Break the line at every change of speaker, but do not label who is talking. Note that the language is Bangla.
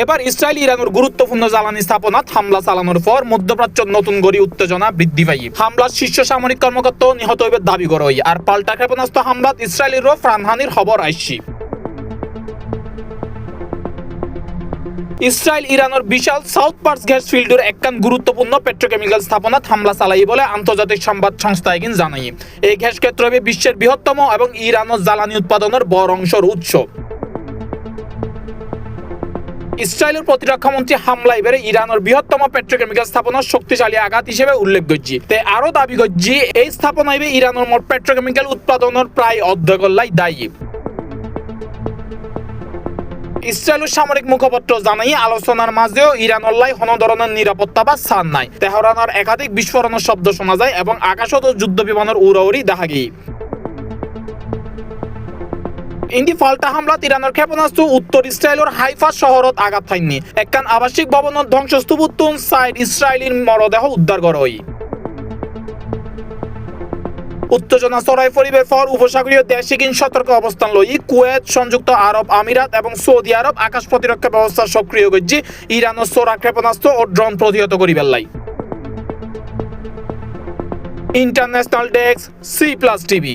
এবার ইসরায়েল ইরানের গুরুত্বপূর্ণ জ্বালানি স্থাপনাত হামলা চালানোর পর মধ্যপ্রাচ্যের নতুন গড়ি উত্তেজনা বৃদ্ধি পাই। হামলার শীর্ষ সামরিক কর্মকর্তা নিহত হইবে দাবি করে আর পাল্টা ক্ষেপণাস্ত্র হামলাত ইসরায়েলেরও প্রাণহানির খবর আইসি। ইসরায়েল ইরানের বিশাল সাউথ পার্স গ্যাস ফিল্ডের একখান গুরুত্বপূর্ণ পেট্রোকেমিক্যাল স্থাপনাত হামলা চালাই বলে আন্তর্জাতিক সংবাদ সংস্থা এগিন জানাই। এই গ্যাস ক্ষেত্র হবে বিশ্বের বৃহত্তম এবং ইরানের জ্বালানি উৎপাদনের বড় অংশের উৎস। ইসরায়েলের প্রতিরক্ষা মন্ত্রী হামলা এবারে ইরানের বৃহত্তম পেট্রোকেমিক্যাল স্থাপনার শক্তিশালী আঘাত হিসেবে উল্লেখ করছি। তাই আরো দাবি করছি এই স্থাপনা ইরানের মোট পেট্রোকেমিক্যাল উৎপাদনের প্রায় অর্ধেকল্লাই দায়ী। ইসরায়েলের সামরিক মুখপাত্র জানাই আলোচনার মাঝেও ইরানল্লাই কোনো ধরনের নিরাপত্তা বা ছাড় নাই। তেহরানের একাধিক বিস্ফোরণের শব্দ শোনা যায় এবং আকাশত যুদ্ধ বিমানের উড়াউড়ি দেখা গিয়ে। ইন্দি পাল্টা হামলাত ইরানের ক্ষেপণাস্ত্র উত্তর ইসরায়েলের হাইফা শহরত আঘাত থাইনি। একখান আবাসিক ভবনের ধ্বংসস্তূপ উত্তন সাইড ইসরায়েলির মরদেহ উদ্ধার করা হয়। উত্তেজনা ছড়াই পড়িবার পর উপসাগরীয় দেশিকিন সতর্ক অবস্থান লই কুয়েত, সংযুক্ত আরব আমিরাত এবং সৌদি আরব আকাশ প্রতিরক্ষা ব্যবস্থা সক্রিয় করছে ইরানের চোরা ক্ষেপণাস্ত্র ও ড্রোন প্রতিহত করিবার লাই। International desk, C+ TV।